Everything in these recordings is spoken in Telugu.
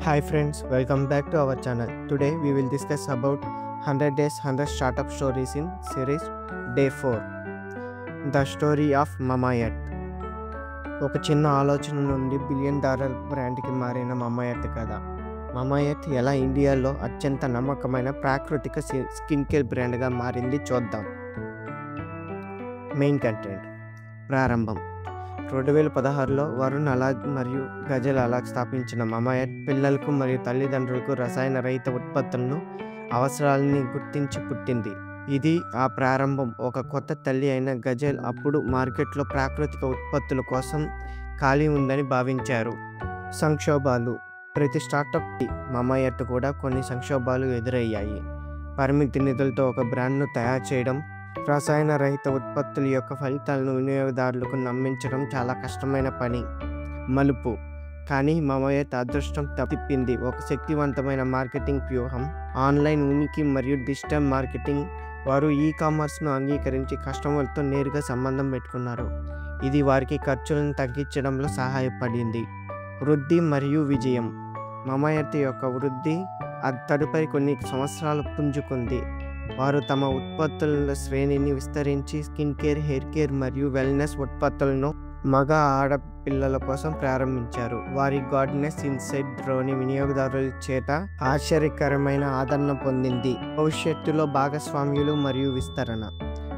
Hi friends, welcome back to our channel. Today we will discuss about 100 days 100 startup stories in series Day 4. The story of Mamaearth. ఒక చిన్న ఆలోచన నుండి బిలియన్ డాలర్ బ్రాండ్కి మారిన మమాయర్త్ కథ. మమాయర్త్ ఎలా ఇండియాలో అత్యంత నమ్మకమైన ప్రాకృతిక స్కిన్ కేర్ బ్రాండ్గా మారింది చూద్దాం. Main content. ప్రారంభం 2016లో వరుణ్ అలాగ్ మరియు గజల్ అలాగ్ స్థాపించిన మమాయర్త్ పిల్లలకు మరియు తల్లిదండ్రులకు రసాయన రహిత ఉత్పత్తులను అవసరాలని గుర్తించి పుట్టింది. ఇది ఆ ప్రారంభం. ఒక కొత్త తల్లి అయిన గజల్ అప్పుడు మార్కెట్లో ప్రాకృతిక ఉత్పత్తుల కోసం ఖాళీ ఉందని భావించారు. సంక్షోభాలు. ప్రతి స్టార్టప్కి మమాయర్త్ కూడా కొన్ని సంక్షోభాలు ఎదురయ్యాయి. పరిమితి నిధులతో ఒక బ్రాండ్ను తయారు చేయడం, రసాయన రహిత ఉత్పత్తుల యొక్క ఫలితాలను వినియోగదారులకు నమ్మించడం చాలా కష్టమైన పని. మలుపు. కానీ మమాయర్త్ అదృష్టం తిప్పింది. ఒక శక్తివంతమైన మార్కెటింగ్ వ్యూహం, ఆన్లైన్ ఉనికి మరియు డిజిటల్ మార్కెటింగ్. వారు ఈ-కామర్స్ను అంగీకరించి కస్టమర్లతో నేరుగా సంబంధం పెట్టుకున్నారు. ఇది వారికి ఖర్చులను తగ్గించడంలో సహాయపడింది. వృద్ధి మరియు విజయం. మమాయర్త్ యొక్క వృద్ధి తదుపరి కొన్ని సంవత్సరాలు పుంజుకుంది. వారు తమ ఉత్పత్తుల శ్రేణిని విస్తరించి స్కిన్ కేర్, హెయిర్ కేర్ మరియు వెల్నెస్ ఉత్పత్తులను మగ ఆడపిల్లల కోసం ప్రారంభించారు. వారి గార్డెనెస్ ఇన్సైట్ డ్రోని వినియోగదారుల చేత ఆశ్చర్యకరమైన ఆదరణ పొందింది. భవిష్యత్తులో భాగస్వామ్యులు మరియు విస్తరణ.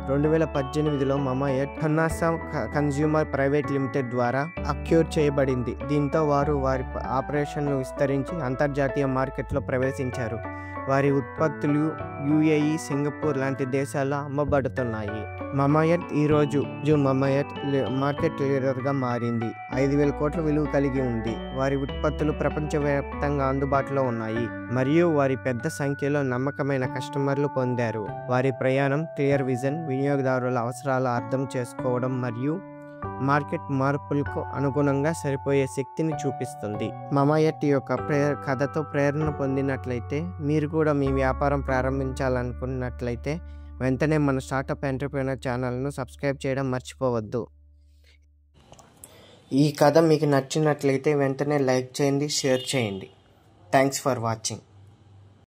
2018లో మమాయర్త్ హన్నాసా కన్స్యూమర్ ప్రైవేట్ లిమిటెడ్ ద్వారా అక్యూర్ చేయబడింది. దీంతో వారు వారి ఆపరేషన్లు విస్తరించి అంతర్జాతీయ మార్కెట్లో ప్రవేశించారు. వారి ఉత్పత్తులు UAE, సింగపూర్ లాంటి దేశాల్లో అమ్మబడుతున్నాయి. మమాయర్త్ ఈరోజు మమాయర్త్ మార్కెట్ లీడర్గా మారింది. 5,000 కోట్ల విలువ కలిగి ఉంది. వారి ఉత్పత్తులు ప్రపంచవ్యాప్తంగా అందుబాటులో ఉన్నాయి మరియు వారి పెద్ద సంఖ్యలో నమ్మకమైన కస్టమర్లు పొందారు. వారి ప్రయాణం క్లియర్ విజన్, వినియోగదారుల అవసరాలు అర్థం చేసుకోవడం మరియు మార్కెట్ మార్పులకు అనుగుణంగా సరిపోయే శక్తిని చూపిస్తుంది. మమాయర్త్ యొక్క కథతో ప్రేరణ పొందినట్లయితే, మీరు కూడా మీ వ్యాపారం ప్రారంభించాలనుకున్నట్లయితే వెంటనే మన స్టార్టప్ ఎంటర్‌ప్రెన్యూర్ ఛానల్ను సబ్స్క్రైబ్ చేయడం మర్చిపోవద్దు. ఈ కథ మీకు నచ్చినట్లయితే వెంటనే లైక్ చేయండి, షేర్ చేయండి. Thanks for watching.